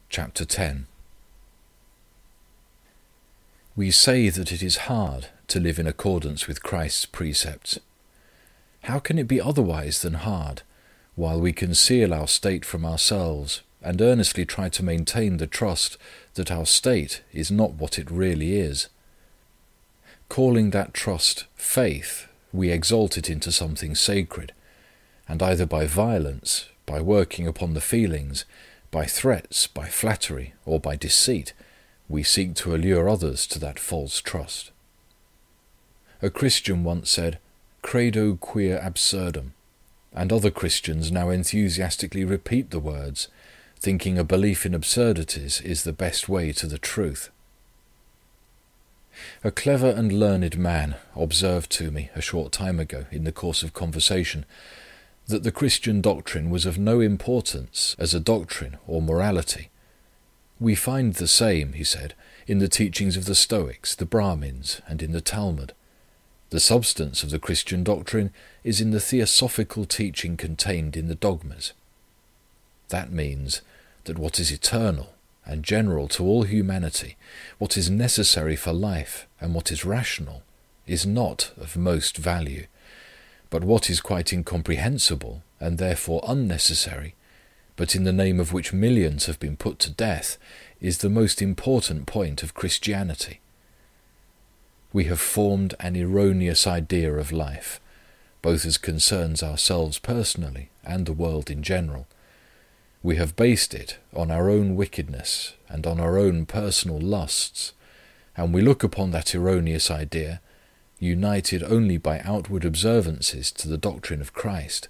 Chapter 10. We say that it is hard to live in accordance with Christ's precepts. How can it be otherwise than hard, while we conceal our state from ourselves and earnestly try to maintain the trust that our state is not what it really is? Calling that trust faith, we exalt it into something sacred, and either by violence, by working upon the feelings, by threats, by flattery, or by deceit, we seek to allure others to that false trust. A Christian once said, "Credo quia absurdum," and other Christians now enthusiastically repeat the words, thinking a belief in absurdities is the best way to the truth. A clever and learned man observed to me a short time ago in the course of conversation that the Christian doctrine was of no importance as a doctrine or morality. We find the same, he said, in the teachings of the Stoics, the Brahmins, and in the Talmud. The substance of the Christian doctrine is in the theosophical teaching contained in the dogmas. That means that what is eternal and general to all humanity, what is necessary for life and what is rational, is not of most value, but what is quite incomprehensible and therefore unnecessary, but in the name of which millions have been put to death, is the most important point of Christianity. We have formed an erroneous idea of life, both as concerns ourselves personally and the world in general. We have based it on our own wickedness and on our own personal lusts, and we look upon that erroneous idea, united only by outward observances to the doctrine of Christ,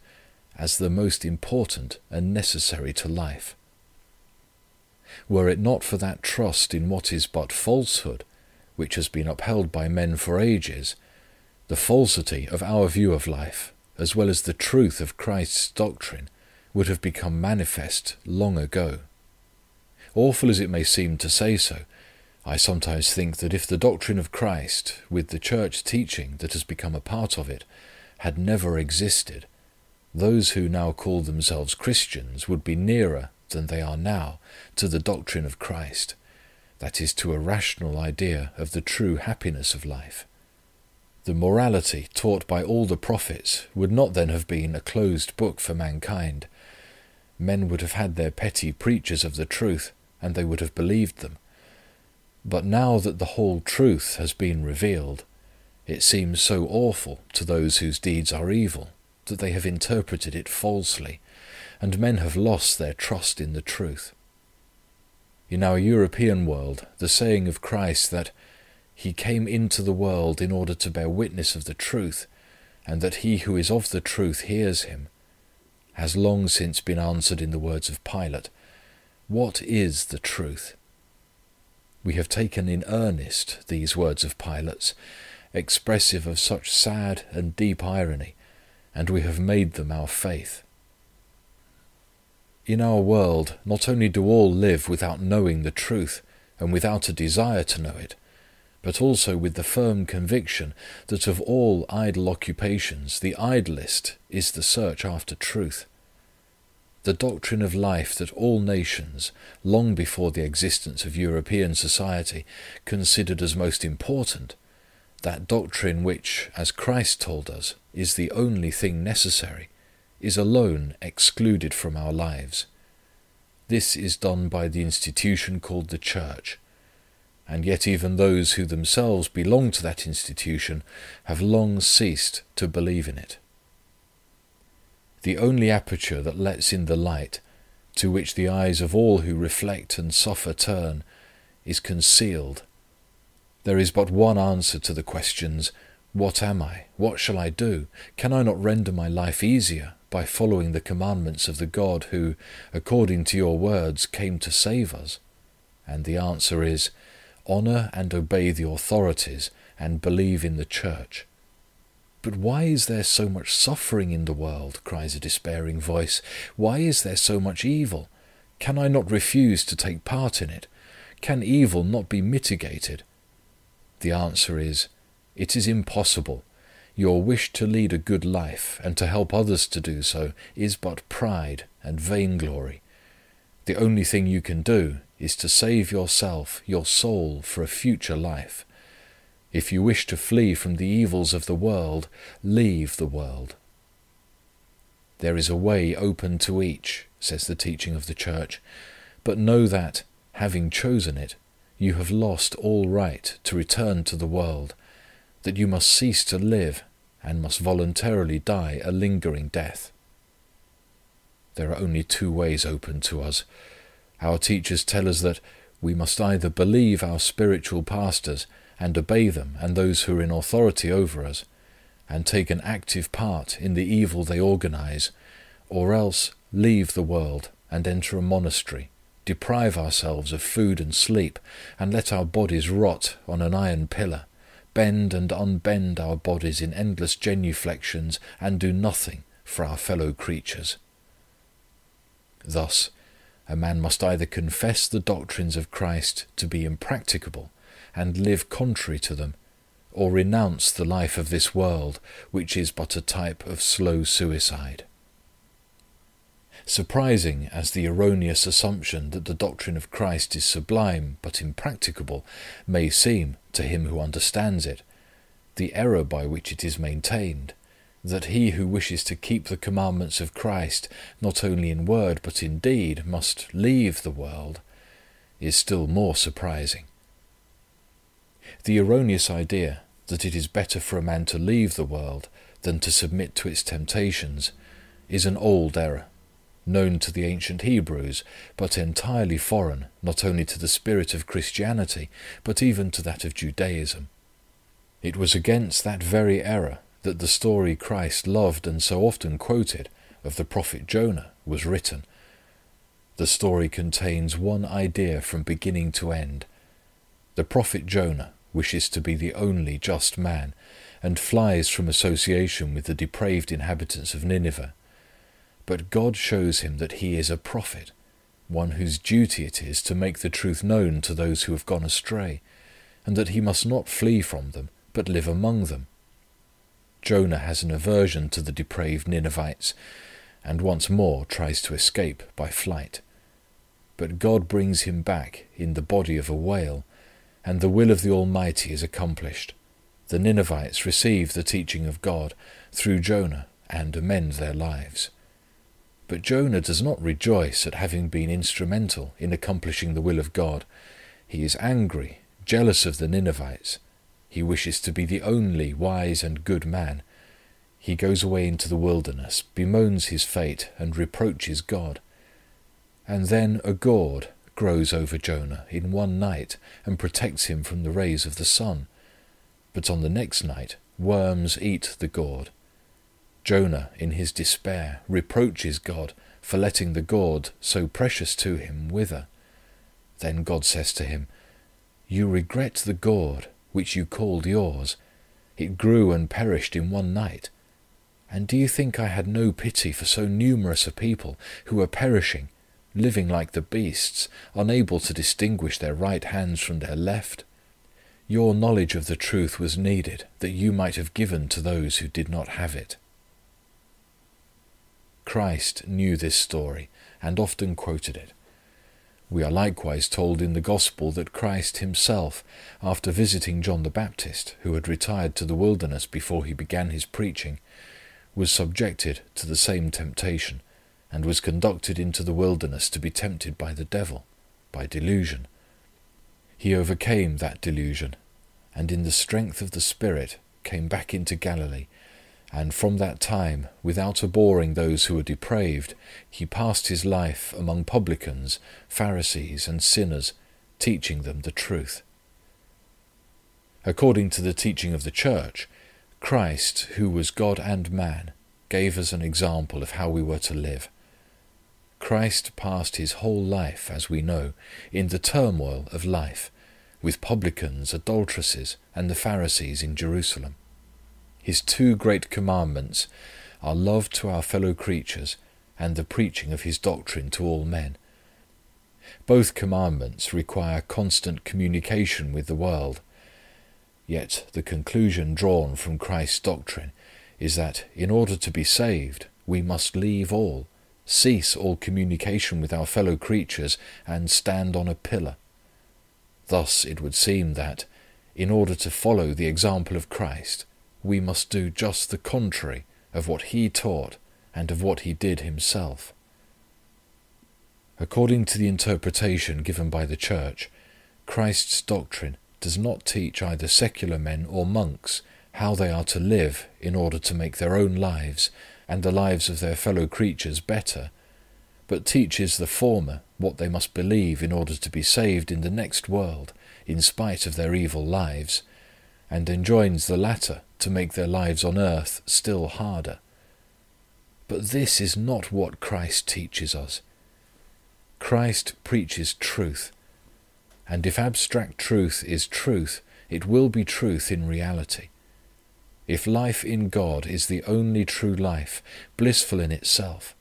as the most important and necessary to life. Were it not for that trust in what is but falsehood, which has been upheld by men for ages, the falsity of our view of life, as well as the truth of Christ's doctrine, would have become manifest long ago. Awful as it may seem to say so, I sometimes think that if the doctrine of Christ, with the church teaching that has become a part of it, had never existed, those who now call themselves Christians would be nearer than they are now to the doctrine of Christ, that is, to a rational idea of the true happiness of life. The morality taught by all the prophets would not then have been a closed book for mankind. Men would have had their petty preachers of the truth, and they would have believed them. But now that the whole truth has been revealed, it seems so awful to those whose deeds are evil that they have interpreted it falsely, and men have lost their trust in the truth. In our European world, the saying of Christ that He came into the world in order to bear witness of the truth, and that he who is of the truth hears him, has long since been answered in the words of Pilate, "What is the truth?" We have taken in earnest these words of Pilate's, expressive of such sad and deep irony, and we have made them our faith. In our world, not only do all live without knowing the truth and without a desire to know it, but also with the firm conviction that of all idle occupations the idlest is the search after truth. The doctrine of life that all nations, long before the existence of European society, considered as most important, that doctrine which, as Christ told us, is the only thing necessary, is alone excluded from our lives. This is done by the institution called the Church, and yet even those who themselves belong to that institution have long ceased to believe in it. The only aperture that lets in the light, to which the eyes of all who reflect and suffer turn, is concealed. There is but one answer to the questions, "What am I? What shall I do? Can I not render my life easier by following the commandments of the God who, according to your words, came to save us?" And the answer is, "Honour and obey the authorities, and believe in the Church." "But why is there so much suffering in the world?" cries a despairing voice. "Why is there so much evil? Can I not refuse to take part in it? Can evil not be mitigated?" The answer is, it is impossible. Your wish to lead a good life, and to help others to do so, is but pride and vainglory. The only thing you can do is to save yourself, your soul, for a future life. If you wish to flee from the evils of the world, leave the world. There is a way open to each, says the teaching of the Church, but know that, having chosen it, you have lost all right to return to the world, that you must cease to live and must voluntarily die a lingering death. There are only two ways open to us. Our teachers tell us that we must either believe our spiritual pastors and obey them and those who are in authority over us, and take an active part in the evil they organize, or else leave the world and enter a monastery, deprive ourselves of food and sleep, and let our bodies rot on an iron pillar, bend and unbend our bodies in endless genuflections, and do nothing for our fellow creatures. Thus, a man must either confess the doctrines of Christ to be impracticable and live contrary to them, or renounce the life of this world, which is but a type of slow suicide. Surprising as the erroneous assumption that the doctrine of Christ is sublime but impracticable may seem to him who understands it, the error by which it is maintained, that he who wishes to keep the commandments of Christ not only in word but in deed must leave the world, is still more surprising. The erroneous idea that it is better for a man to leave the world than to submit to its temptations is an old error, known to the ancient Hebrews, but entirely foreign not only to the spirit of Christianity, but even to that of Judaism. It was against that very error that the story Christ loved and so often quoted of the prophet Jonah was written. The story contains one idea from beginning to end. The prophet Jonah wishes to be the only just man, and flies from association with the depraved inhabitants of Nineveh. But God shows him that he is a prophet, one whose duty it is to make the truth known to those who have gone astray, and that he must not flee from them, but live among them. Jonah has an aversion to the depraved Ninevites, and once more tries to escape by flight. But God brings him back in the body of a whale, and the will of the Almighty is accomplished. The Ninevites receive the teaching of God through Jonah and amend their lives. But Jonah does not rejoice at having been instrumental in accomplishing the will of God. He is angry, jealous of the Ninevites. He wishes to be the only wise and good man. He goes away into the wilderness, bemoans his fate, and reproaches God. And then a gourd grows over Jonah in one night and protects him from the rays of the sun. But on the next night worms eat the gourd. Jonah, in his despair, reproaches God for letting the gourd, so precious to him, wither. Then God says to him, "You regret the gourd, which you called yours. It grew and perished in one night. And do you think I had no pity for so numerous a people who are perishing, living like the beasts, unable to distinguish their right hands from their left? Your knowledge of the truth was needed, that you might have given to those who did not have it." Christ knew this story and often quoted it. We are likewise told in the Gospel that Christ himself, after visiting John the Baptist, who had retired to the wilderness before he began his preaching, was subjected to the same temptation, and was conducted into the wilderness to be tempted by the devil, by delusion. He overcame that delusion, and in the strength of the Spirit came back into Galilee, and from that time, without abhorring those who were depraved, he passed his life among publicans, Pharisees, and sinners, teaching them the truth. According to the teaching of the Church, Christ, who was God and man, gave us an example of how we were to live. Christ passed his whole life, as we know, in the turmoil of life, with publicans, adulteresses, and the Pharisees in Jerusalem. His two great commandments are love to our fellow creatures and the preaching of his doctrine to all men. Both commandments require constant communication with the world. Yet the conclusion drawn from Christ's doctrine is that in order to be saved, we must leave all, cease all communication with our fellow creatures, and stand on a pillar. Thus it would seem that, in order to follow the example of Christ, we must do just the contrary of what he taught and of what he did himself. According to the interpretation given by the Church, Christ's doctrine does not teach either secular men or monks how they are to live in order to make their own lives and the lives of their fellow creatures better, but teaches the former what they must believe in order to be saved in the next world, in spite of their evil lives, and enjoins the latter to make their lives on earth still harder. But this is not what Christ teaches us. Christ preaches truth, and if abstract truth is truth, it will be truth in reality. If life in God is the only true life, blissful in itself,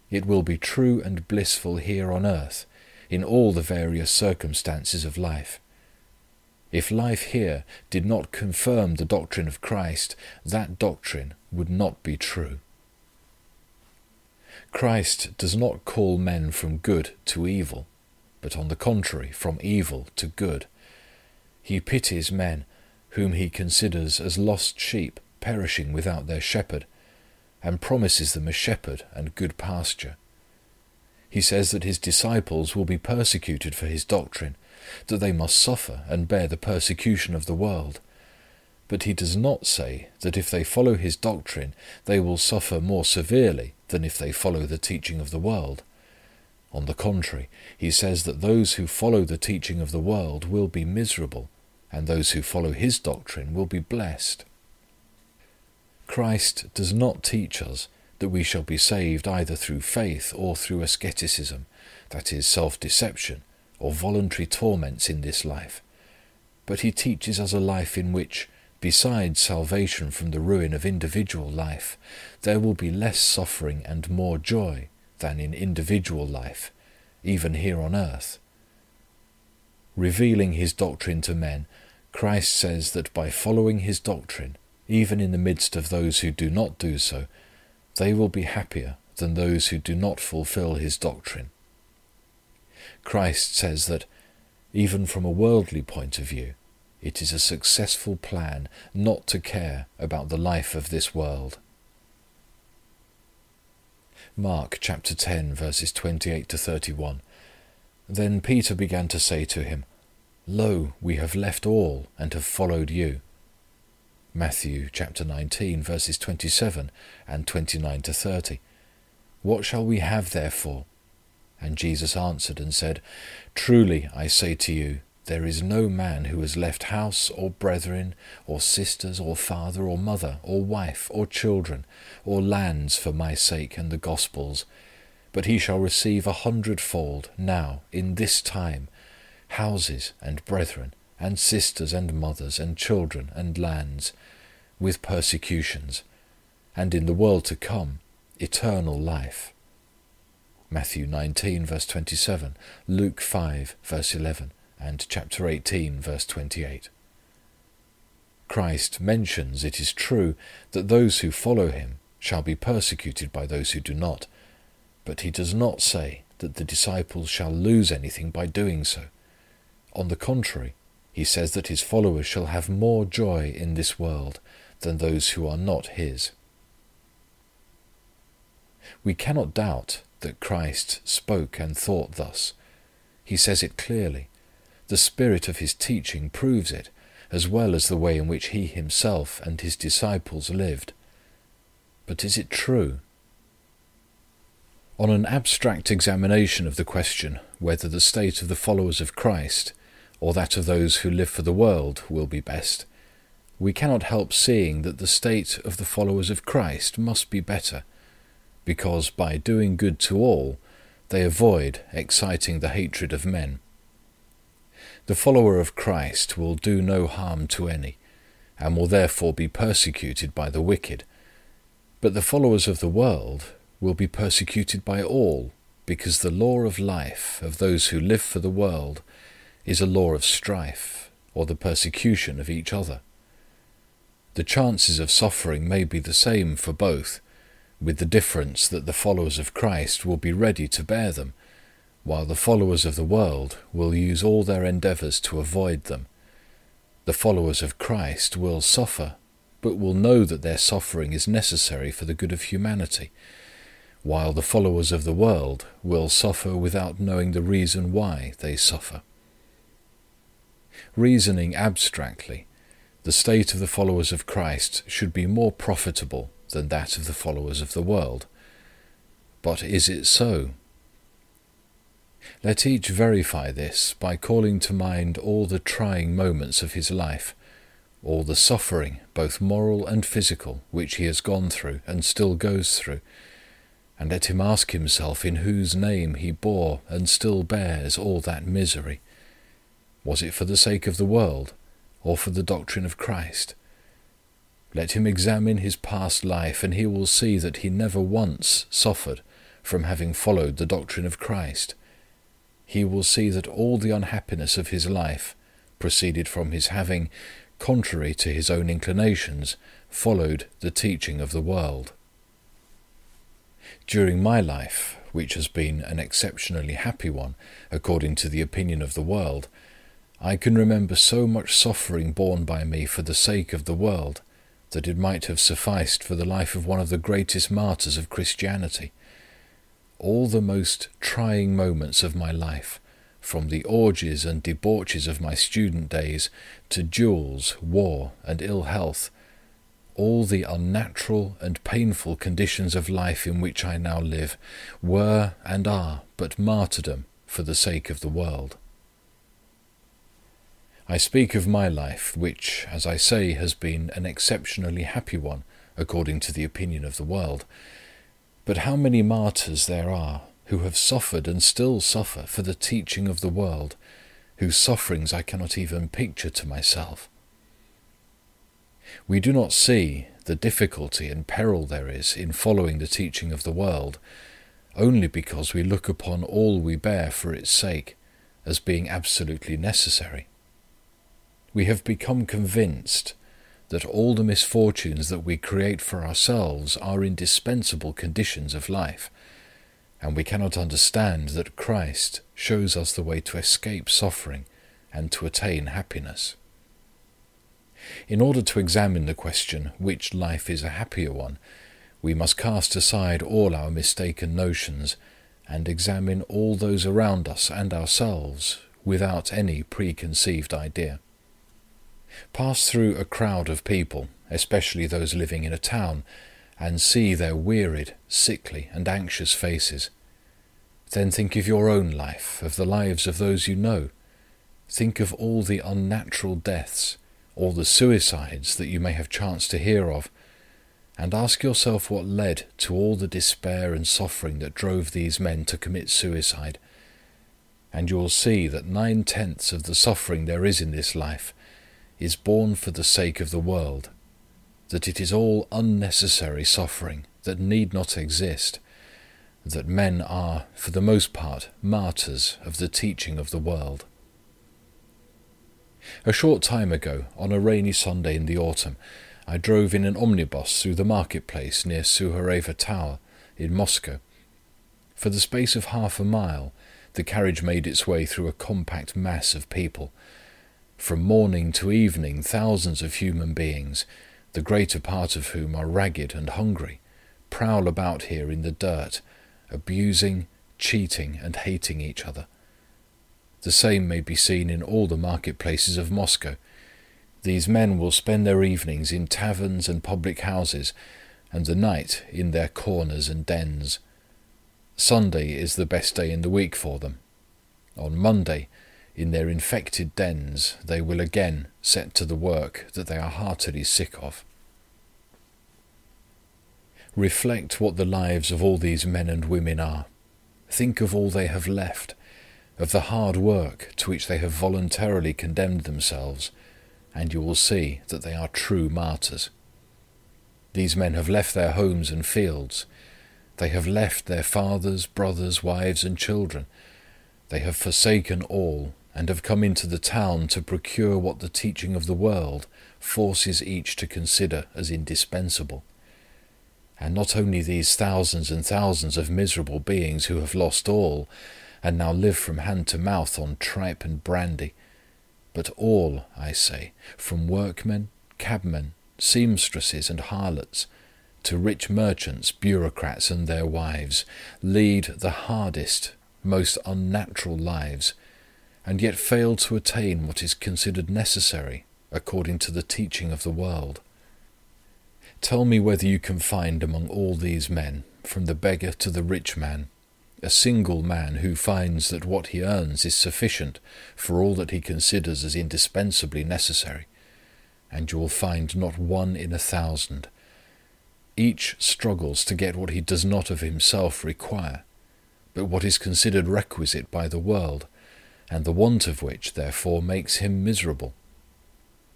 it will be true and blissful here on earth, in all the various circumstances of life. If life here did not confirm the doctrine of Christ, that doctrine would not be true. Christ does not call men from good to evil, but on the contrary, from evil to good. He pities men whom he considers as lost sheep perishing without their shepherd, and promises them a shepherd and good pasture. He says that his disciples will be persecuted for his doctrine, that they must suffer and bear the persecution of the world. But he does not say that if they follow his doctrine, they will suffer more severely than if they follow the teaching of the world. On the contrary, he says that those who follow the teaching of the world will be miserable, and those who follow his doctrine will be blessed. Christ does not teach us that we shall be saved either through faith or through asceticism, that is, self-deception, or voluntary torments in this life, but he teaches us a life in which, besides salvation from the ruin of individual life, there will be less suffering and more joy than in individual life, even here on earth. Revealing his doctrine to men, Christ says that by following his doctrine, even in the midst of those who do not do so, they will be happier than those who do not fulfill his doctrine. Christ says that, even from a worldly point of view, it is a successful plan not to care about the life of this world. Mark chapter 10, verses 28 to 31. Then Peter began to say to him, "Lo, we have left all and have followed you." Matthew chapter 19, verses 27 and 29 to 30. "What shall we have therefore?" And Jesus answered and said, "Truly I say to you, there is no man who has left house or brethren, or sisters, or father, or mother, or wife, or children, or lands for my sake and the gospel's, but he shall receive 100-fold now, in this time, houses and brethren, and sisters and mothers, and children and lands, with persecutions, and in the world to come, eternal life." Matthew 19, verse 27, Luke 5, verse 11, and chapter 18, verse 28. Christ mentions, it is true, that those who follow him shall be persecuted by those who do not, but he does not say that the disciples shall lose anything by doing so. On the contrary, he says that his followers shall have more joy in this world than those who are not his. We cannot doubt that Christ spoke and thought thus. He says it clearly. The spirit of his teaching proves it, as well as the way in which he himself and his disciples lived. But is it true? On an abstract examination of the question whether the state of the followers of Christ or that of those who live for the world will be best, we cannot help seeing that the state of the followers of Christ must be better, because by doing good to all, they avoid exciting the hatred of men. The follower of Christ will do no harm to any, and will therefore be persecuted by the wicked, but the followers of the world will be persecuted by all, because the law of life of those who live for the world is a law of strife, or the persecution of each other. The chances of suffering may be the same for both, with the difference that the followers of Christ will be ready to bear them, while the followers of the world will use all their endeavours to avoid them. The followers of Christ will suffer, but will know that their suffering is necessary for the good of humanity, while the followers of the world will suffer without knowing the reason why they suffer. Reasoning abstractly, the state of the followers of Christ should be more profitable than that of the followers of the world. But is it so? Let each verify this by calling to mind all the trying moments of his life, all the suffering, both moral and physical, which he has gone through and still goes through, and let him ask himself in whose name he bore and still bears all that misery. Was it for the sake of the world, or for the doctrine of Christ? Let him examine his past life, and he will see that he never once suffered from having followed the doctrine of Christ. He will see that all the unhappiness of his life proceeded from his having, contrary to his own inclinations, followed the teaching of the world. During my life, which has been an exceptionally happy one, according to the opinion of the world, I can remember so much suffering borne by me for the sake of the world, that it might have sufficed for the life of one of the greatest martyrs of Christianity. All the most trying moments of my life, from the orgies and debauches of my student days to duels, war, and ill health, all the unnatural and painful conditions of life in which I now live, were and are but martyrdom for the sake of the world. I speak of my life, which, as I say, has been an exceptionally happy one, according to the opinion of the world. But how many martyrs there are who have suffered and still suffer for the teaching of the world, whose sufferings I cannot even picture to myself. We do not see the difficulty and peril there is in following the teaching of the world, only because we look upon all we bear for its sake as being absolutely necessary. We have become convinced that all the misfortunes that we create for ourselves are indispensable conditions of life, and we cannot understand that Christ shows us the way to escape suffering and to attain happiness. In order to examine the question which life is a happier one, we must cast aside all our mistaken notions and examine all those around us and ourselves without any preconceived idea. Pass through a crowd of people, especially those living in a town, and see their wearied, sickly, and anxious faces. Then think of your own life, of the lives of those you know. Think of all the unnatural deaths, all the suicides that you may have chanced to hear of, and ask yourself what led to all the despair and suffering that drove these men to commit suicide. And you will see that 9/10 of the suffering there is in this life is borne for the sake of the world, that it is all unnecessary suffering that need not exist, that men are, for the most part, martyrs of the teaching of the world. A short time ago, on a rainy Sunday in the autumn, I drove in an omnibus through the marketplace near Suhareva Tower in Moscow. For the space of half a mile, the carriage made its way through a compact mass of people. From morning to evening, thousands of human beings, the greater part of whom are ragged and hungry, prowl about here in the dirt, abusing, cheating, and hating each other. The same may be seen in all the marketplaces of Moscow. These men will spend their evenings in taverns and public houses, and the night in their corners and dens. Sunday is the best day in the week for them. On Monday, in their infected dens, they will again set to the work that they are heartily sick of. Reflect what the lives of all these men and women are. Think of all they have left, of the hard work to which they have voluntarily condemned themselves, and you will see that they are true martyrs. These men have left their homes and fields. They have left their fathers, brothers, wives, and children. They have forsaken all, and have come into the town to procure what the teaching of the world forces each to consider as indispensable. And not only these thousands and thousands of miserable beings who have lost all, and now live from hand to mouth on tripe and brandy, but all, I say, from workmen, cabmen, seamstresses and harlots, to rich merchants, bureaucrats and their wives, lead the hardest, most unnatural lives, and yet fail to attain what is considered necessary according to the teaching of the world. Tell me whether you can find among all these men, from the beggar to the rich man, a single man who finds that what he earns is sufficient for all that he considers as indispensably necessary, and you will find not one in 1,000. Each struggles to get what he does not of himself require, but what is considered requisite by the world, and the want of which therefore makes him miserable.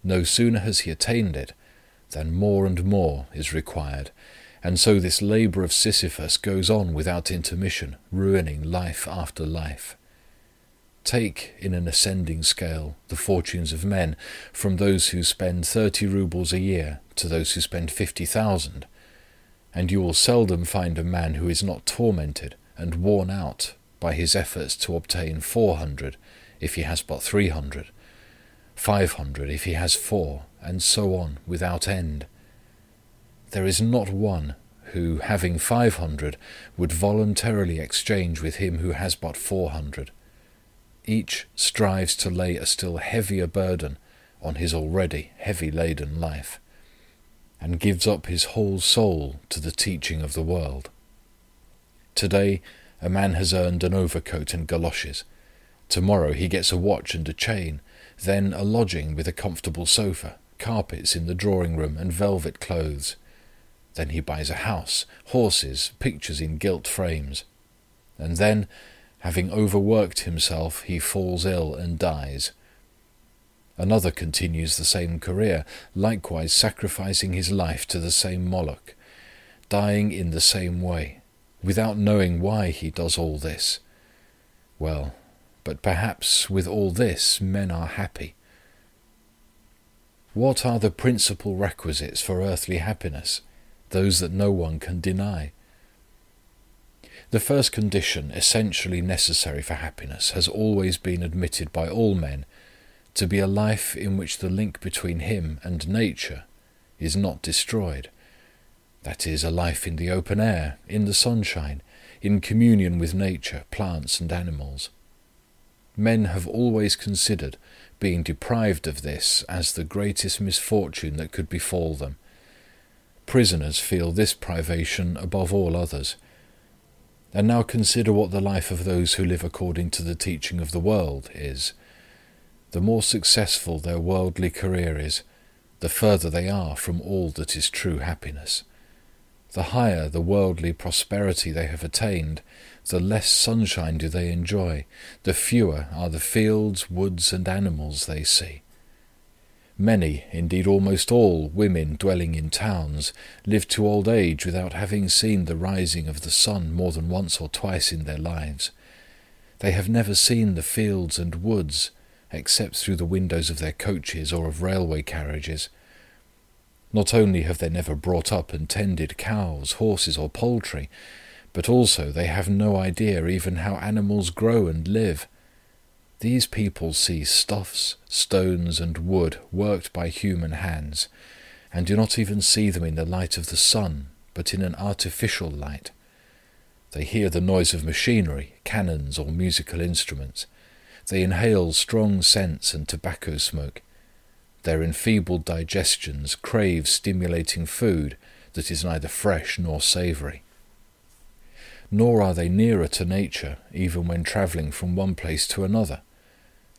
No sooner has he attained it, than more and more is required, and so this labour of Sisyphus goes on without intermission, ruining life after life. Take, in an ascending scale, the fortunes of men, from those who spend 30 roubles a year to those who spend 50,000, and you will seldom find a man who is not tormented and worn out by his efforts to obtain 400 if he has but 300, 500 if he has 4, and so on without end. There is not one who, having 500, would voluntarily exchange with him who has but 400. Each strives to lay a still heavier burden on his already heavy-laden life, and gives up his whole soul to the teaching of the world. Today a man has earned an overcoat and galoshes. Tomorrow he gets a watch and a chain, then a lodging with a comfortable sofa, carpets in the drawing-room and velvet clothes. Then he buys a house, horses, pictures in gilt frames. And then, having overworked himself, he falls ill and dies. Another continues the same career, likewise sacrificing his life to the same Moloch, dying in the same way, without knowing why he does all this. Well, but perhaps with all this men are happy. What are the principal requisites for earthly happiness, those that no one can deny? The first condition essentially necessary for happiness has always been admitted by all men to be a life in which the link between him and nature is not destroyed. That is, a life in the open air, in the sunshine, in communion with nature, plants and animals. Men have always considered being deprived of this as the greatest misfortune that could befall them. Prisoners feel this privation above all others. And now consider what the life of those who live according to the teaching of the world is. The more successful their worldly career is, the further they are from all that is true happiness. The higher the worldly prosperity they have attained, the less sunshine do they enjoy, the fewer are the fields, woods, and animals they see. Many, indeed almost all, women dwelling in towns live to old age without having seen the rising of the sun more than once or twice in their lives. They have never seen the fields and woods, except through the windows of their coaches or of railway carriages. Not only have they never brought up and tended cows, horses, or poultry, but also they have no idea even how animals grow and live. These people see stuffs, stones, and wood worked by human hands, and do not even see them in the light of the sun, but in an artificial light. They hear the noise of machinery, cannons, or musical instruments. They inhale strong scents and tobacco smoke. Their enfeebled digestions crave stimulating food that is neither fresh nor savoury. Nor are they nearer to nature even when travelling from one place to another.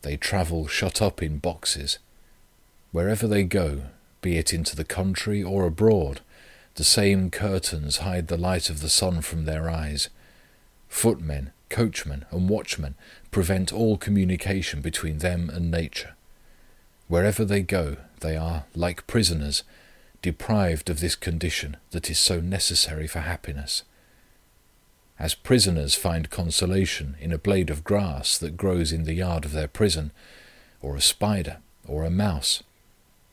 They travel shut up in boxes. Wherever they go, be it into the country or abroad, the same curtains hide the light of the sun from their eyes. Footmen, coachmen, and watchmen prevent all communication between them and nature. Wherever they go, they are, like prisoners, deprived of this condition that is so necessary for happiness. As prisoners find consolation in a blade of grass that grows in the yard of their prison, or a spider, or a mouse,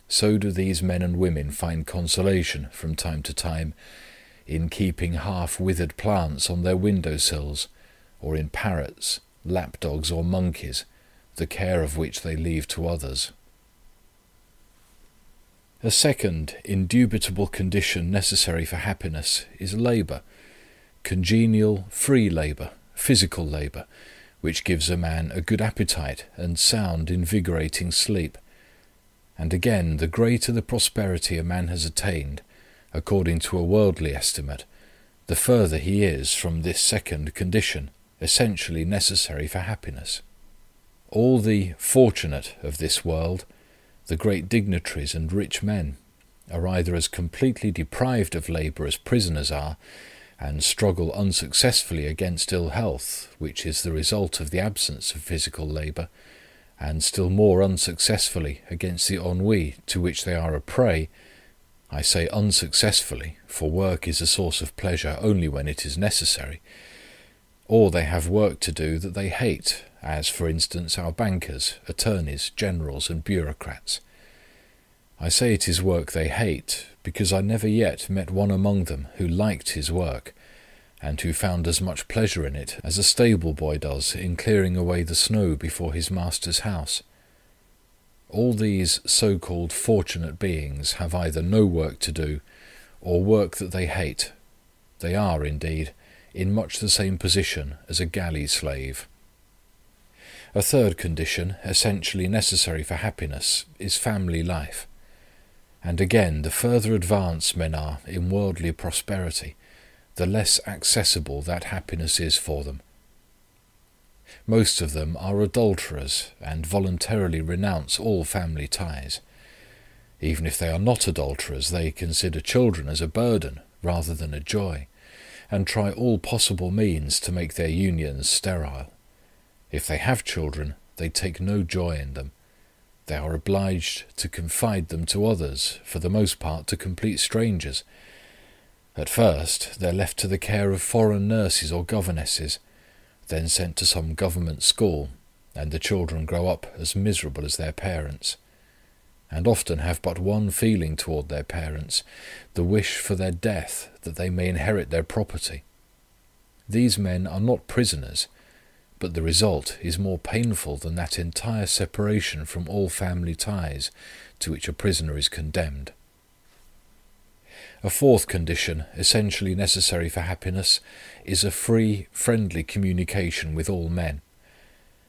so do these men and women find consolation from time to time in keeping half-withered plants on their windowsills, or in parrots, lapdogs or monkeys, the care of which they leave to others. A second indubitable condition necessary for happiness is labour, congenial, free labour, physical labour, which gives a man a good appetite and sound, invigorating sleep. And again, the greater the prosperity a man has attained, according to a worldly estimate, the further he is from this second condition, essentially necessary for happiness. All the fortunate of this world, the great dignitaries and rich men, are either as completely deprived of labour as prisoners are, and struggle unsuccessfully against ill health, which is the result of the absence of physical labour, and still more unsuccessfully against the ennui to which they are a prey. I say unsuccessfully, for work is a source of pleasure only when it is necessary. Or they have work to do that they hate, as for instance our bankers, attorneys, generals and bureaucrats. I say it is work they hate, because I never yet met one among them who liked his work, and who found as much pleasure in it as a stable boy does in clearing away the snow before his master's house. All these so-called fortunate beings have either no work to do, or work that they hate. They are, indeed, in much the same position as a galley slave. A third condition, essentially necessary for happiness, is family life. And again, the further advanced men are in worldly prosperity, the less accessible that happiness is for them. Most of them are adulterers and voluntarily renounce all family ties. Even if they are not adulterers, they consider children as a burden rather than a joy, and try all possible means to make their unions sterile. If they have children, they take no joy in them. They are obliged to confide them to others, for the most part to complete strangers. At first, they are left to the care of foreign nurses or governesses, then sent to some government school, and the children grow up as miserable as their parents, and often have but one feeling toward their parents, the wish for their death, that they may inherit their property. These men are not prisoners, but the result is more painful than that entire separation from all family ties to which a prisoner is condemned. A fourth condition, essentially necessary for happiness, is a free, friendly communication with all men.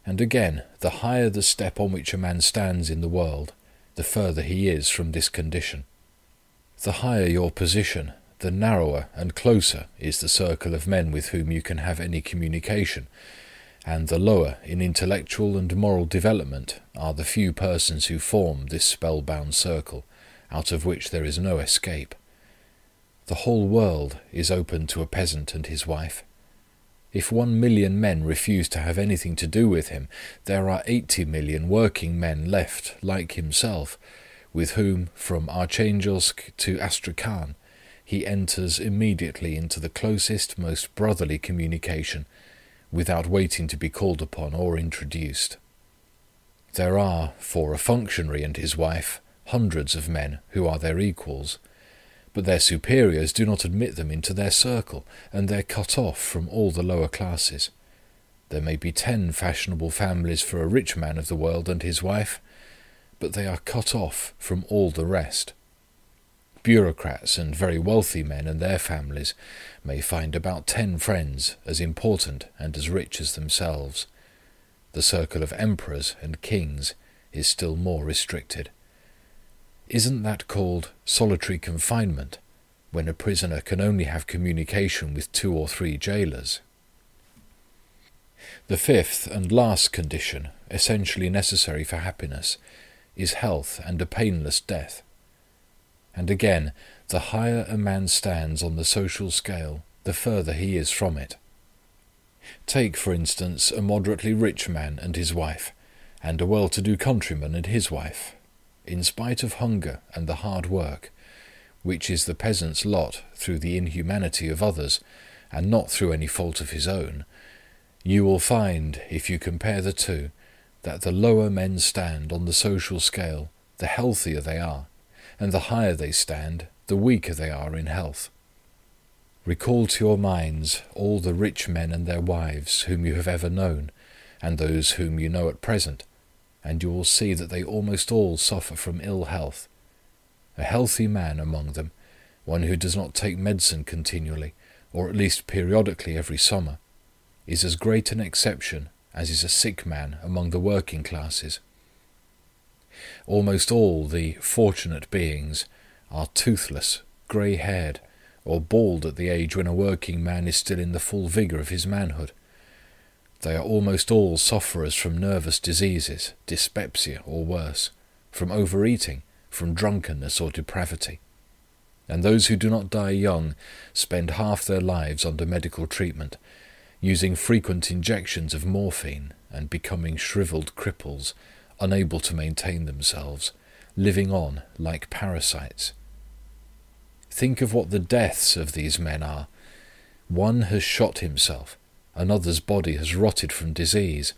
And again, the higher the step on which a man stands in the world, the further he is from this condition. The higher your position, the narrower and closer is the circle of men with whom you can have any communication, and the lower in intellectual and moral development are the few persons who form this spellbound circle, out of which there is no escape. The whole world is open to a peasant and his wife. If 1 million men refuse to have anything to do with him, there are 80 million working men left like himself, with whom, from Archangelsk to Astrakhan, he enters immediately into the closest, most brotherly communication, without waiting to be called upon or introduced. There are, for a functionary and his wife, hundreds of men who are their equals, but their superiors do not admit them into their circle, and they are cut off from all the lower classes. There may be 10 fashionable families for a rich man of the world and his wife, but they are cut off from all the rest. Bureaucrats and very wealthy men and their families may find about 10 friends as important and as rich as themselves. The circle of emperors and kings is still more restricted. Isn't that called solitary confinement, when a prisoner can only have communication with 2 or 3 jailers? The fifth and last condition, essentially necessary for happiness, is health and a painless death. And again, the higher a man stands on the social scale, the further he is from it. Take, for instance, a moderately rich man and his wife, and a well-to-do countryman and his wife. In spite of hunger and the hard work, which is the peasant's lot through the inhumanity of others, and not through any fault of his own, you will find, if you compare the two, that the lower men stand on the social scale, the healthier they are, and the higher they stand, the weaker they are in health. Recall to your minds all the rich men and their wives whom you have ever known, and those whom you know at present, and you will see that they almost all suffer from ill health. A healthy man among them, one who does not take medicine continually, or at least periodically every summer, is as great an exception as is a sick man among the working classes. Almost all the fortunate beings are toothless, grey-haired, or bald at the age when a working man is still in the full vigour of his manhood. They are almost all sufferers from nervous diseases, dyspepsia or worse, from overeating, from drunkenness or depravity. And those who do not die young spend half their lives under medical treatment, using frequent injections of morphine and becoming shriveled cripples, unable to maintain themselves, living on like parasites. Think of what the deaths of these men are. One has shot himself, another's body has rotted from disease,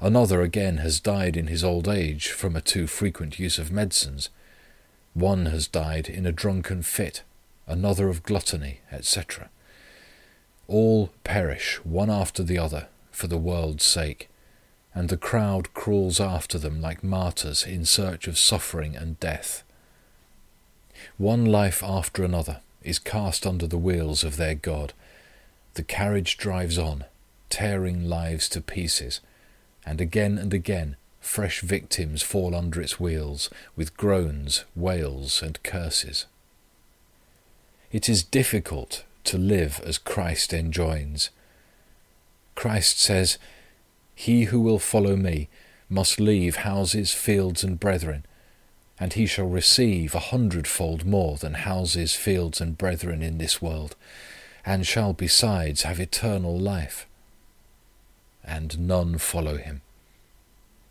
another again has died in his old age from a too frequent use of medicines. One has died in a drunken fit, another of gluttony, etc. All perish one after the other for the world's sake, and the crowd crawls after them like martyrs in search of suffering and death. One life after another is cast under the wheels of their God. The carriage drives on, tearing lives to pieces, and again fresh victims fall under its wheels with groans, wails, and curses. It is difficult to live as Christ enjoins. Christ says, "He who will follow me must leave houses, fields, and brethren, and he shall receive 100-fold more than houses, fields, and brethren in this world, and shall besides have eternal life." And none follow him.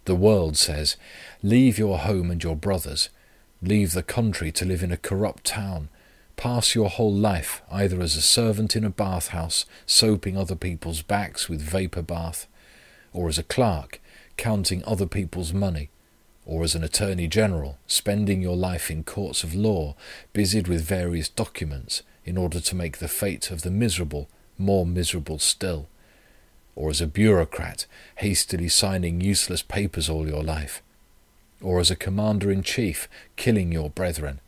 The world says, "Leave your home and your brothers, leave the country to live in a corrupt town, pass your whole life either as a servant in a bathhouse, soaping other people's backs with vapour bath, or as a clerk, counting other people's money, or as an attorney general, spending your life in courts of law, busied with various documents in order to make the fate of the miserable more miserable still, or as a bureaucrat, hastily signing useless papers all your life, or as a commander-in-chief, killing your brethren.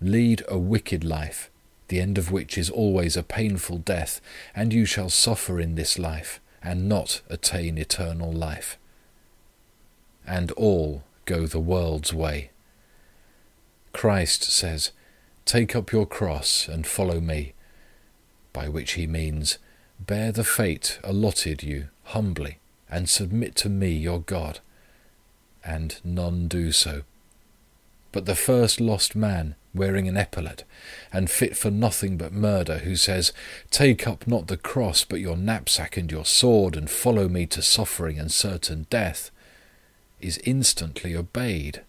Lead a wicked life, the end of which is always a painful death, and you shall suffer in this life, and not attain eternal life." And all go the world's way. Christ says, "Take up your cross and follow me," by which he means, bear the fate allotted you humbly, and submit to me your God. And none do so. But the first lost man, wearing an epaulet, and fit for nothing but murder, who says, "Take up not the cross, but your knapsack and your sword, and follow me to suffering and certain death," is instantly obeyed.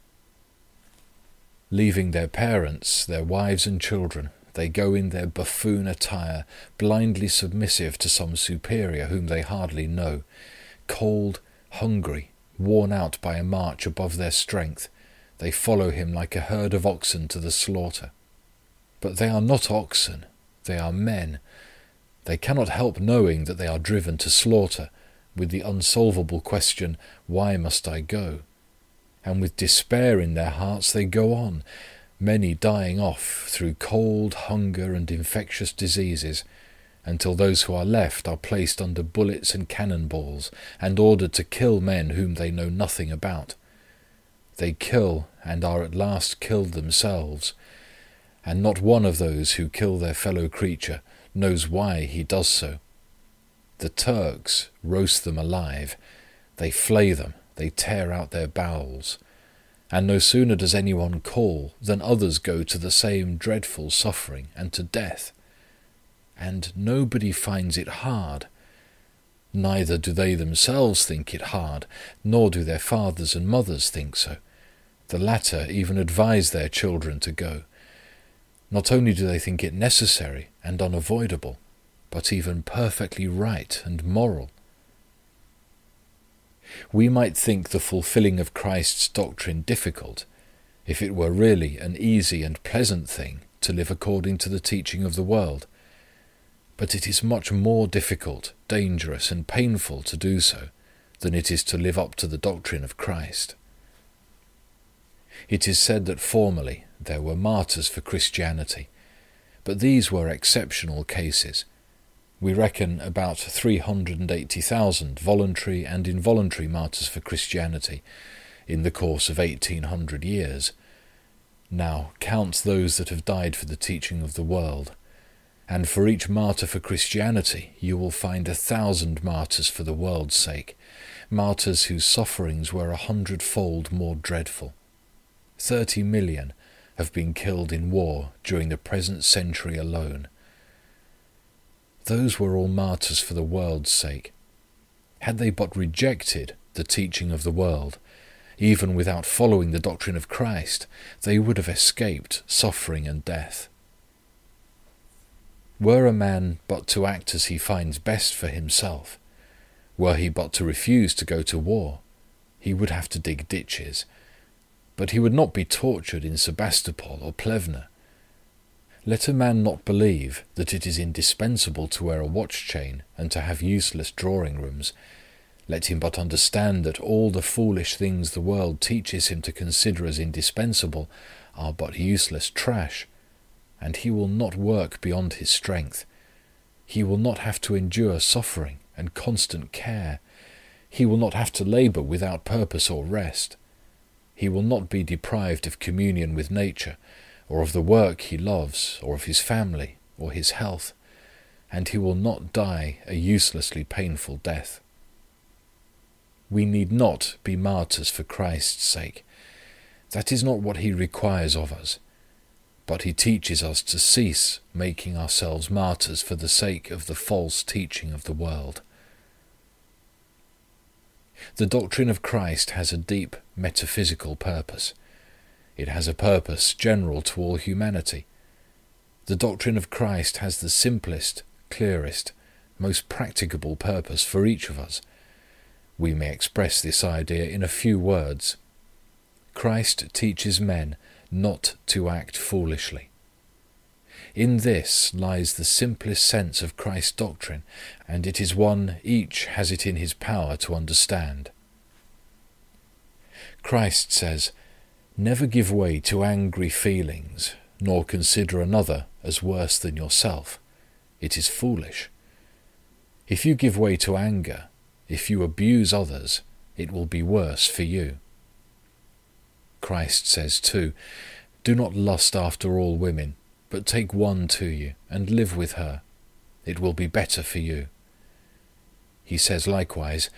Leaving their parents, their wives and children, they go in their buffoon attire, blindly submissive to some superior whom they hardly know, cold, hungry, worn out by a march above their strength. They follow him like a herd of oxen to the slaughter. But they are not oxen, they are men. They cannot help knowing that they are driven to slaughter, with the unsolvable question, "Why must I go?" And with despair in their hearts they go on, many dying off through cold, hunger, and infectious diseases, until those who are left are placed under bullets and cannonballs, and ordered to kill men whom they know nothing about. They kill, and are at last killed themselves, and not one of those who kill their fellow creature knows why he does so. The Turks roast them alive, they flay them, they tear out their bowels, and no sooner does anyone call than others go to the same dreadful suffering and to death. And nobody finds it hard. Neither do they themselves think it hard, nor do their fathers and mothers think so. The latter even advise their children to go. Not only do they think it necessary and unavoidable, but even perfectly right and moral. We might think the fulfilling of Christ's doctrine difficult, if it were really an easy and pleasant thing to live according to the teaching of the world. But it is much more difficult, dangerous, and painful to do so than it is to live up to the doctrine of Christ. It is said that formerly there were martyrs for Christianity, but these were exceptional cases. We reckon about 380,000 voluntary and involuntary martyrs for Christianity in the course of 1800 years. Now count those that have died for the teaching of the world, and for each martyr for Christianity you will find 1,000 martyrs for the world's sake, martyrs whose sufferings were 100-fold more dreadful. 30 million have been killed in war during the present century alone. Those were all martyrs for the world's sake. Had they but rejected the teaching of the world, even without following the doctrine of Christ, they would have escaped suffering and death. Were a man but to act as he finds best for himself, were he but to refuse to go to war, he would have to dig ditches, but he would not be tortured in Sebastopol or Plevna. Let a man not believe that it is indispensable to wear a watch chain and to have useless drawing rooms. Let him but understand that all the foolish things the world teaches him to consider as indispensable are but useless trash, and he will not work beyond his strength. He will not have to endure suffering and constant care. He will not have to labour without purpose or rest. He will not be deprived of communion with nature, or of the work he loves, or of his family, or his health, and he will not die a uselessly painful death. We need not be martyrs for Christ's sake. That is not what he requires of us, but he teaches us to cease making ourselves martyrs for the sake of the false teaching of the world. The doctrine of Christ has a deep metaphysical purpose. It has a purpose general to all humanity. The doctrine of Christ has the simplest, clearest, most practicable purpose for each of us. We may express this idea in a few words. Christ teaches men not to act foolishly. In this lies the simplest sense of Christ's doctrine, and it is one each has it in his power to understand. Christ says, "Never give way to angry feelings, nor consider another as worse than yourself. It is foolish. If you give way to anger, if you abuse others, it will be worse for you." Christ says too, "Do not lust after all women, but take one to you, and live with her. It will be better for you." He says likewise,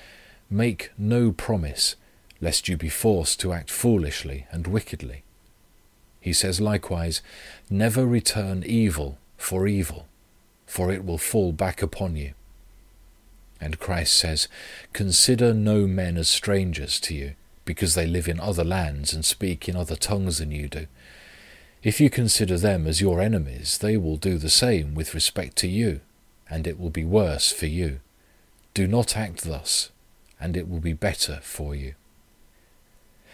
"Make no promise, lest you be forced to act foolishly and wickedly." He says likewise, "Never return evil for evil, for it will fall back upon you." And Christ says, "Consider no men as strangers to you, because they live in other lands and speak in other tongues than you do. If you consider them as your enemies, they will do the same with respect to you, and it will be worse for you. Do not act thus, and it will be better for you."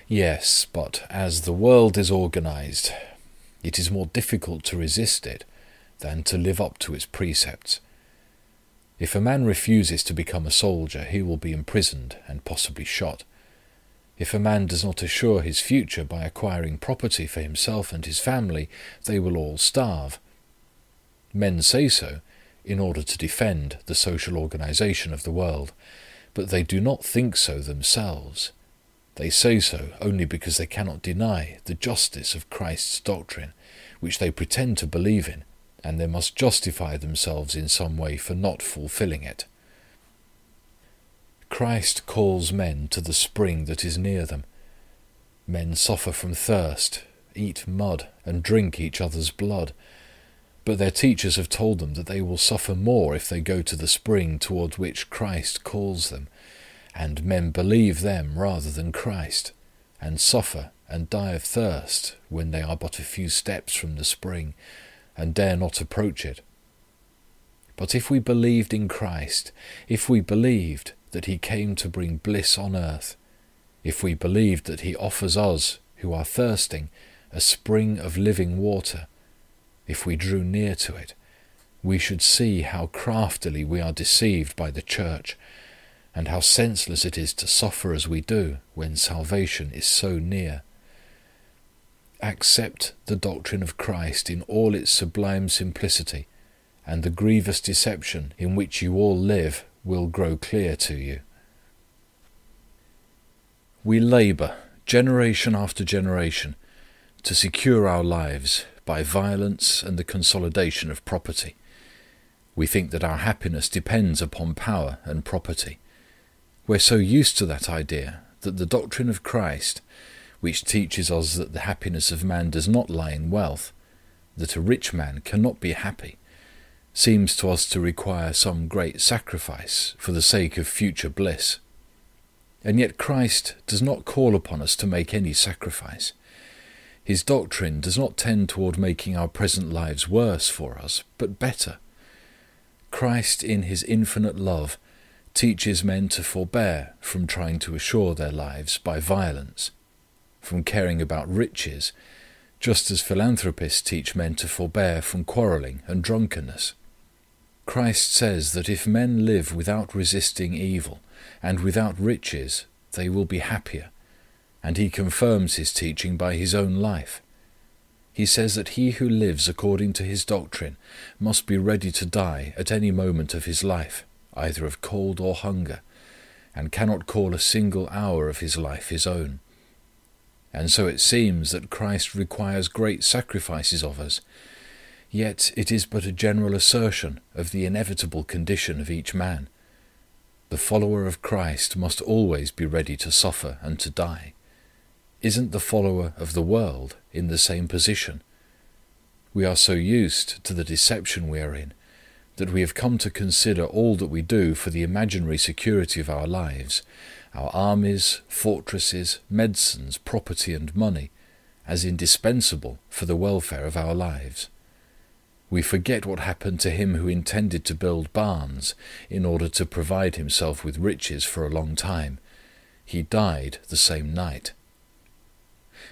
Yes, but as the world is organized, it is more difficult to resist it than to live up to its precepts. If a man refuses to become a soldier, he will be imprisoned and possibly shot. If a man does not assure his future by acquiring property for himself and his family, they will all starve. Men say so in order to defend the social organization of the world, but they do not think so themselves. They say so only because they cannot deny the justice of Christ's doctrine, which they pretend to believe in, and they must justify themselves in some way for not fulfilling it. Christ calls men to the spring that is near them. Men suffer from thirst, eat mud, and drink each other's blood, but their teachers have told them that they will suffer more if they go to the spring toward which Christ calls them, and men believe them rather than Christ, and suffer and die of thirst when they are but a few steps from the spring, and dare not approach it. But if we believed in Christ, if we believed that he came to bring bliss on earth, if we believed that he offers us, who are thirsting, a spring of living water, if we drew near to it, we should see how craftily we are deceived by the Church, and how senseless it is to suffer as we do when salvation is so near. Accept the doctrine of Christ in all its sublime simplicity, and the grievous deception in which you all live will grow clear to you. We labour, generation after generation, to secure our lives by violence and the consolidation of property. We think that our happiness depends upon power and property. We're so used to that idea that the doctrine of Christ, which teaches us that the happiness of man does not lie in wealth, that a rich man cannot be happy, seems to us to require some great sacrifice for the sake of future bliss. And yet Christ does not call upon us to make any sacrifice. His doctrine does not tend toward making our present lives worse for us, but better. Christ, in his infinite love, teaches men to forbear from trying to assure their lives by violence, from caring about riches, just as philanthropists teach men to forbear from quarrelling and drunkenness. Christ says that if men live without resisting evil and without riches, they will be happier, and he confirms his teaching by his own life. He says that he who lives according to his doctrine must be ready to die at any moment of his life, either of cold or hunger, and cannot call a single hour of his life his own. And so it seems that Christ requires great sacrifices of us, yet it is but a general assertion of the inevitable condition of each man. The follower of Christ must always be ready to suffer and to die. Isn't the follower of the world in the same position? We are so used to the deception we are in that we have come to consider all that we do for the imaginary security of our lives, our armies, fortresses, medicines, property and money, as indispensable for the welfare of our lives. We forget what happened to him who intended to build barns in order to provide himself with riches for a long time. He died the same night.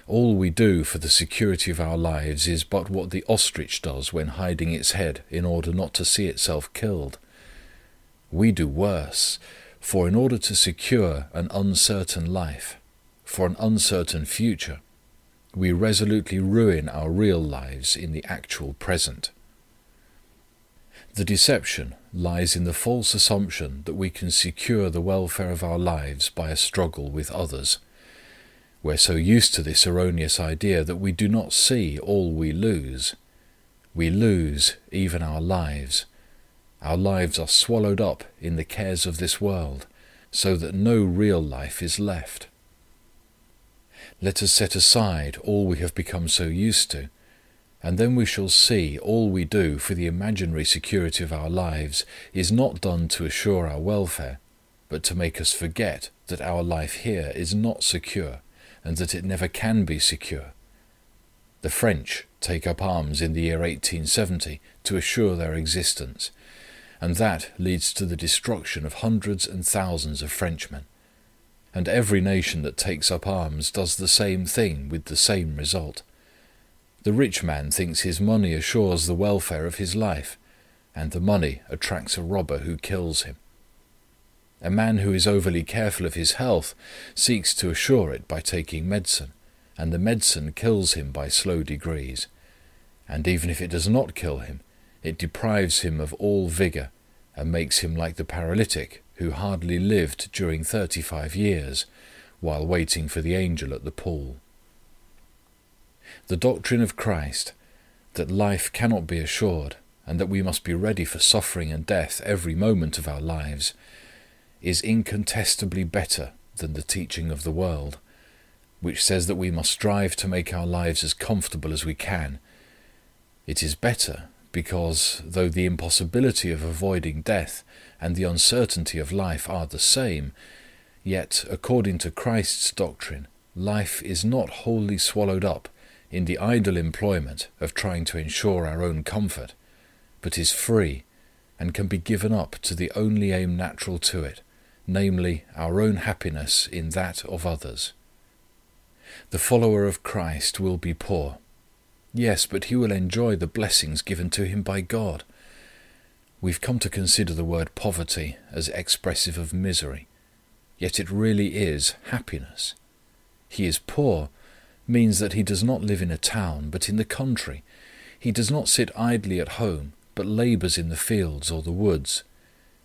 All we do for the security of our lives is but what the ostrich does when hiding its head in order not to see itself killed. We do worse, for in order to secure an uncertain life, for an uncertain future, we resolutely ruin our real lives in the actual present. The deception lies in the false assumption that we can secure the welfare of our lives by a struggle with others. We're so used to this erroneous idea that we do not see all we lose. We lose even our lives. Our lives are swallowed up in the cares of this world, so that no real life is left. Let us set aside all we have become so used to, and then we shall see all we do for the imaginary security of our lives is not done to assure our welfare, but to make us forget that our life here is not secure, and that it never can be secure. The French take up arms in the year 1870 to assure their existence, and that leads to the destruction of hundreds and thousands of Frenchmen. And every nation that takes up arms does the same thing with the same result. The rich man thinks his money assures the welfare of his life, and the money attracts a robber who kills him. A man who is overly careful of his health seeks to assure it by taking medicine, and the medicine kills him by slow degrees. And even if it does not kill him, it deprives him of all vigour, and makes him like the paralytic who hardly lived during 35 years, while waiting for the angel at the pool. The doctrine of Christ, that life cannot be assured, and that we must be ready for suffering and death every moment of our lives, is incontestably better than the teaching of the world, which says that we must strive to make our lives as comfortable as we can. It is better because, though the impossibility of avoiding death and the uncertainty of life are the same, yet, according to Christ's doctrine, life is not wholly swallowed up in the idle employment of trying to ensure our own comfort, but is free and can be given up to the only aim natural to it, namely our own happiness in that of others. The follower of Christ will be poor. Yes, but he will enjoy the blessings given to him by God. We've come to consider the word poverty as expressive of misery, yet it really is happiness. He is poor means that he does not live in a town, but in the country. He does not sit idly at home, but labours in the fields or the woods.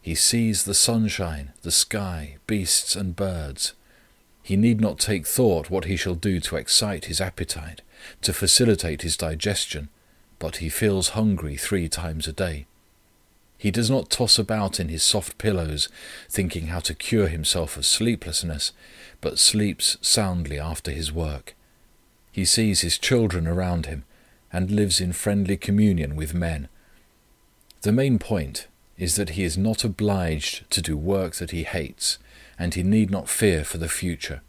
He sees the sunshine, the sky, beasts and birds. He need not take thought what he shall do to excite his appetite, to facilitate his digestion, but he feels hungry 3 times a day. He does not toss about in his soft pillows, thinking how to cure himself of sleeplessness, but sleeps soundly after his work. He sees his children around him, and lives in friendly communion with men. The main point is that he is not obliged to do work that he hates, and he need not fear for the future.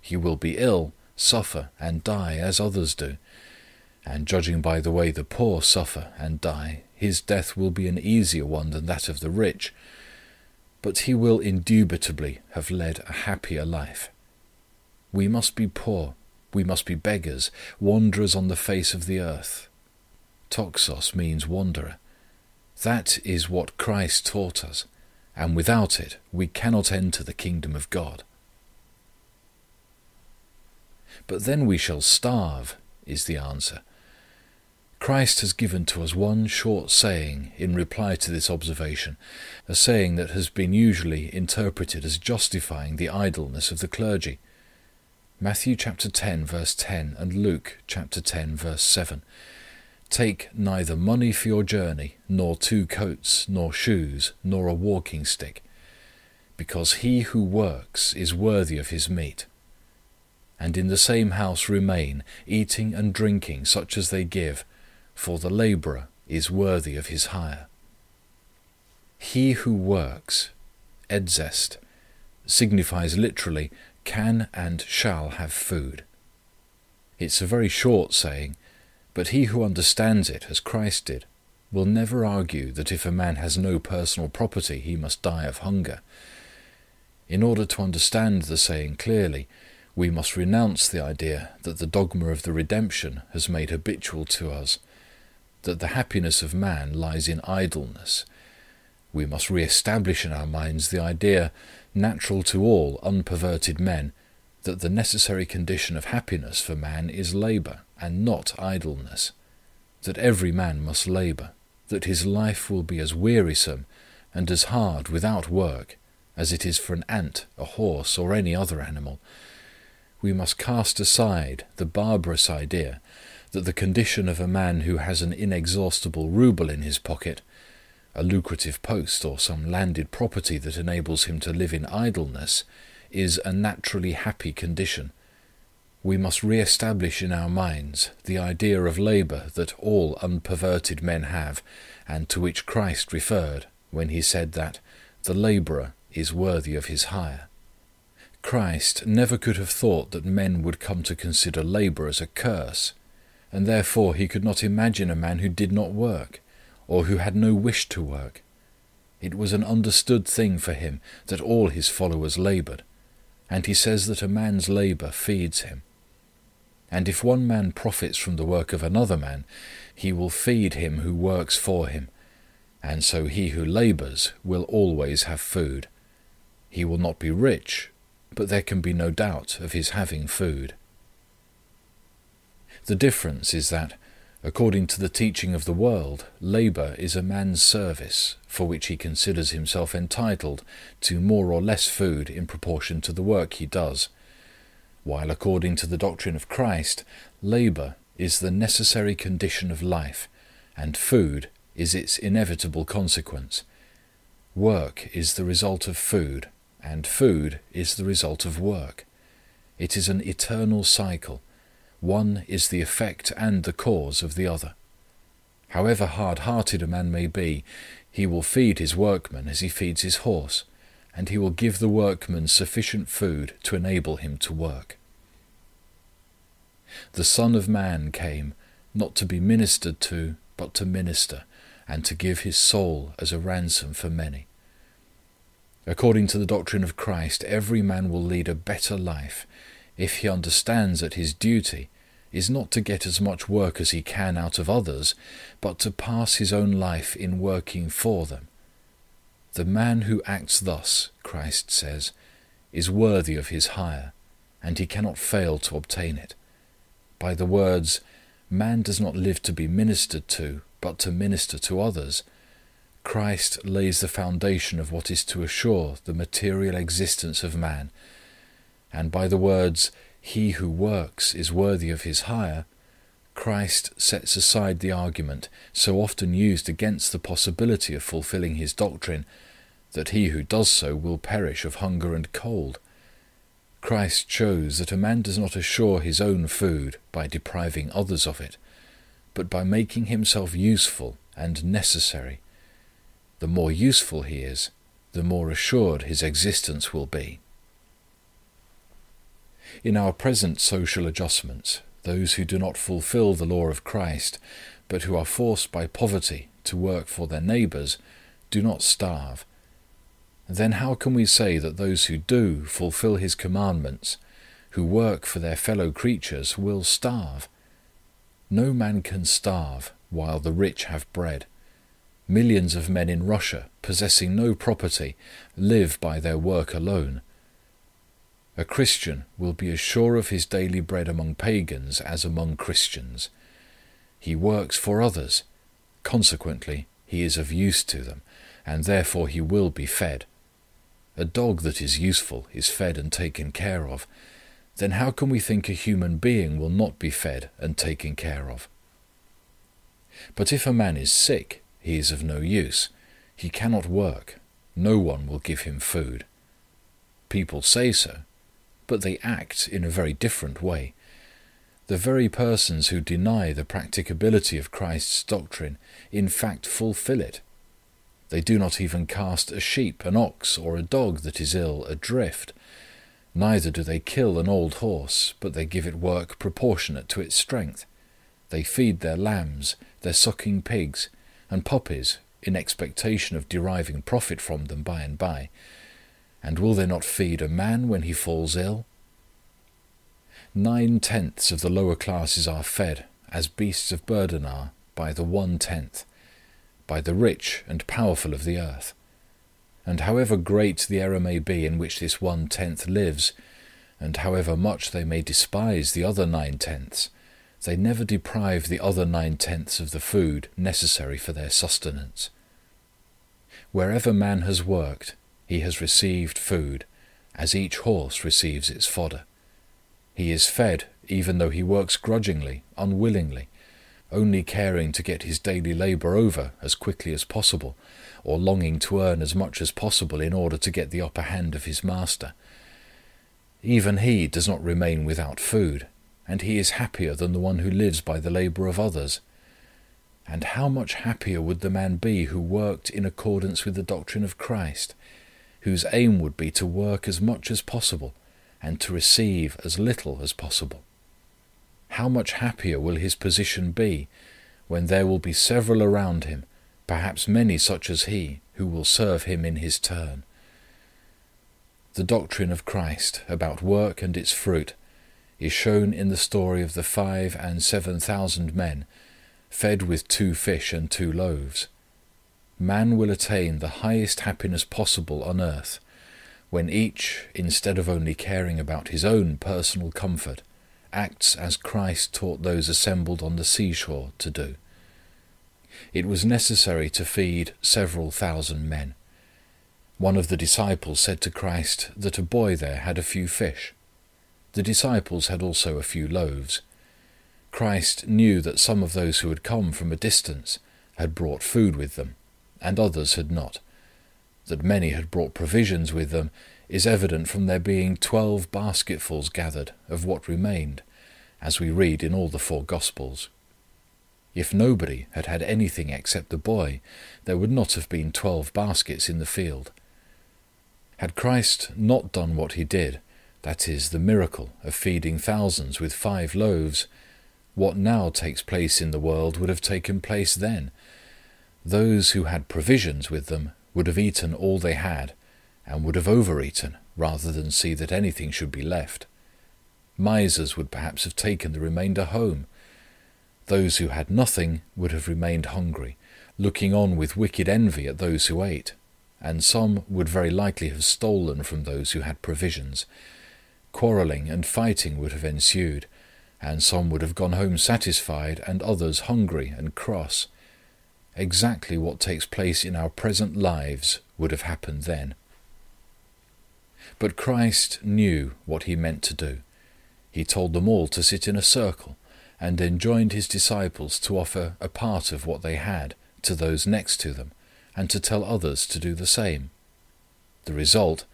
He will be ill, suffer, and die as others do, and judging by the way the poor suffer and die, his death will be an easier one than that of the rich, but he will indubitably have led a happier life. We must be poor, we must be beggars, wanderers on the face of the earth. Toxos means wanderer. That is what Christ taught us, and without it we cannot enter the kingdom of God. But then we shall starve, is the answer. Christ has given to us one short saying in reply to this observation, a saying that has been usually interpreted as justifying the idleness of the clergy. Matthew chapter 10 verse 10 and Luke chapter 10 verse 7. Take neither money for your journey, nor 2 coats, nor shoes, nor a walking stick, because he who works is worthy of his meat. And in the same house remain, eating and drinking such as they give, for the labourer is worthy of his hire. He who works, edzest, signifies literally can and shall have food. It's a very short saying, but he who understands it as Christ did will never argue that if a man has no personal property he must die of hunger. In order to understand the saying clearly, we must renounce the idea that the dogma of the redemption has made habitual to us, that the happiness of man lies in idleness. We must re-establish in our minds the idea, natural to all unperverted men, that the necessary condition of happiness for man is labour, and not idleness, that every man must labour, that his life will be as wearisome and as hard without work as it is for an ant, a horse, or any other animal. We must cast aside the barbarous idea that the condition of a man who has an inexhaustible rouble in his pocket, a lucrative post, or some landed property that enables him to live in idleness, is a naturally happy condition. We must re-establish in our minds the idea of labour that all unperverted men have, and to which Christ referred when he said that the labourer is worthy of his hire. Christ never could have thought that men would come to consider labour as a curse, and therefore he could not imagine a man who did not work, or who had no wish to work. It was an understood thing for him that all his followers laboured, and he says that a man's labour feeds him. And if one man profits from the work of another man, he will feed him who works for him, and so he who labours will always have food. He will not be rich, but there can be no doubt of his having food. The difference is that, according to the teaching of the world, labour is a man's service, for which he considers himself entitled to more or less food in proportion to the work he does, while according to the doctrine of Christ, labour is the necessary condition of life, and food is its inevitable consequence. Work is the result of food, and food is the result of work. It is an eternal cycle. One is the effect and the cause of the other. However hard-hearted a man may be, he will feed his workman as he feeds his horse, and he will give the workman sufficient food to enable him to work. The Son of Man came, not to be ministered to, but to minister, and to give his soul as a ransom for many. According to the doctrine of Christ, every man will lead a better life if he understands that his duty is not to get as much work as he can out of others, but to pass his own life in working for them. The man who acts thus, Christ says, is worthy of his hire, and he cannot fail to obtain it. By the words, "Man does not live to be ministered to, but to minister to others," Christ lays the foundation of what is to assure the material existence of man, and by the words, "He who works is worthy of his hire," Christ sets aside the argument so often used against the possibility of fulfilling his doctrine, that he who does so will perish of hunger and cold. Christ shows that a man does not assure his own food by depriving others of it, but by making himself useful and necessary. The more useful he is, the more assured his existence will be. In our present social adjustments, those who do not fulfill the law of Christ, but who are forced by poverty to work for their neighbours, do not starve. Then how can we say that those who do fulfill his commandments, who work for their fellow creatures, will starve? No man can starve while the rich have bread. Millions of men in Russia, possessing no property, live by their work alone. A Christian will be as sure of his daily bread among pagans as among Christians. He works for others. Consequently, he is of use to them, and therefore he will be fed. A dog that is useful is fed and taken care of. Then how can we think a human being will not be fed and taken care of? But if a man is sick, he is of no use. He cannot work. No one will give him food. People say so, but they act in a very different way. The very persons who deny the practicability of Christ's doctrine in fact fulfill it. They do not even cast a sheep, an ox, or a dog that is ill adrift. Neither do they kill an old horse, but they give it work proportionate to its strength. They feed their lambs, their sucking pigs, and puppies in expectation of deriving profit from them by and by. And will they not feed a man when he falls ill? 9/10 of the lower classes are fed, as beasts of burden are, by the 1/10, by the rich and powerful of the earth. And however great the error may be in which this 1/10 lives, and however much they may despise the other 9/10, they never deprive the other 9/10 of the food necessary for their sustenance. Wherever man has worked, he has received food, as each horse receives its fodder. He is fed even though he works grudgingly, unwillingly, only caring to get his daily labour over as quickly as possible, or longing to earn as much as possible in order to get the upper hand of his master. Even he does not remain without food, and he is happier than the one who lives by the labour of others. And how much happier would the man be who worked in accordance with the doctrine of Christ, whose aim would be to work as much as possible, and to receive as little as possible? How much happier will his position be, when there will be several around him, perhaps many such as he, who will serve him in his turn? The doctrine of Christ about work and its fruit is shown in the story of the 5,000 and 7,000 men, fed with 2 fish and 2 loaves. Man will attain the highest happiness possible on earth, when each, instead of only caring about his own personal comfort, acts as Christ taught those assembled on the seashore to do. It was necessary to feed several thousand men. One of the disciples said to Christ that a boy there had a few fish. The disciples had also a few loaves. Christ knew that some of those who had come from a distance had brought food with them, and others had not. That many had brought provisions with them is evident from there being 12 basketfuls gathered of what remained, as we read in all the 4 Gospels. If nobody had had anything except the boy, there would not have been 12 baskets in the field. Had Christ not done what he did, that is, the miracle of feeding thousands with 5 loaves, what now takes place in the world would have taken place then. Those who had provisions with them would have eaten all they had, and would have overeaten rather than see that anything should be left. Misers would perhaps have taken the remainder home. Those who had nothing would have remained hungry, looking on with wicked envy at those who ate, and some would very likely have stolen from those who had provisions. Quarrelling and fighting would have ensued, and some would have gone home satisfied, and others hungry and cross. Exactly what takes place in our present lives would have happened then. But Christ knew what he meant to do. He told them all to sit in a circle, and enjoined his disciples to offer a part of what they had to those next to them, and to tell others to do the same. The result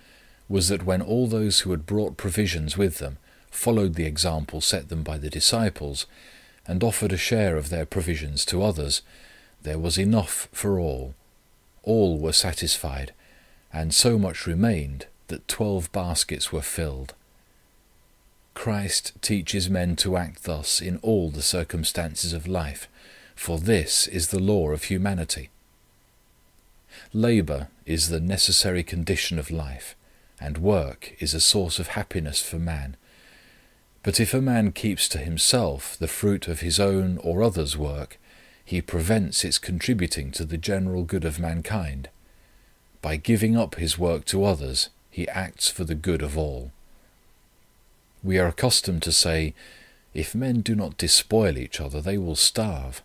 was that when all those who had brought provisions with them followed the example set them by the disciples, and offered a share of their provisions to others, there was enough for all. All were satisfied, and so much remained that 12 baskets were filled. Christ teaches men to act thus in all the circumstances of life, for this is the law of humanity. Labour is the necessary condition of life, and work is a source of happiness for man. But if a man keeps to himself the fruit of his own or others' work, he prevents its contributing to the general good of mankind. By giving up his work to others, he acts for the good of all. We are accustomed to say, if men do not despoil each other, they will starve.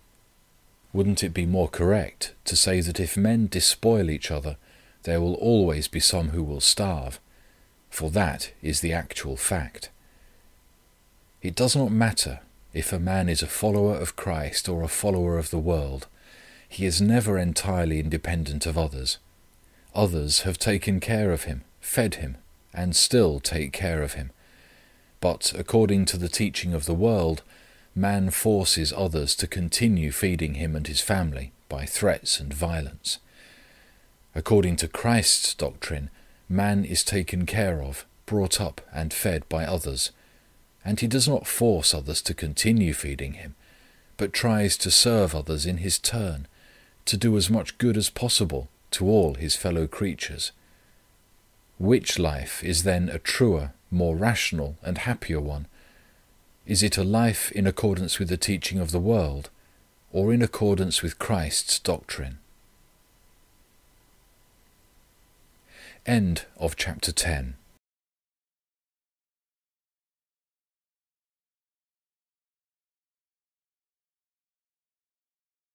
Wouldn't it be more correct to say that if men despoil each other, there will always be some who will starve? For that is the actual fact. It does not matter if a man is a follower of Christ or a follower of the world. He is never entirely independent of others. Others have taken care of him, fed him, and still take care of him. But according to the teaching of the world, man forces others to continue feeding him and his family by threats and violence. According to Christ's doctrine, man is taken care of, brought up and fed by others, and he does not force others to continue feeding him, but tries to serve others in his turn, to do as much good as possible to all his fellow creatures. Which life is then a truer, more rational and happier one? Is it a life in accordance with the teaching of the world, or in accordance with Christ's doctrine? End of chapter 10.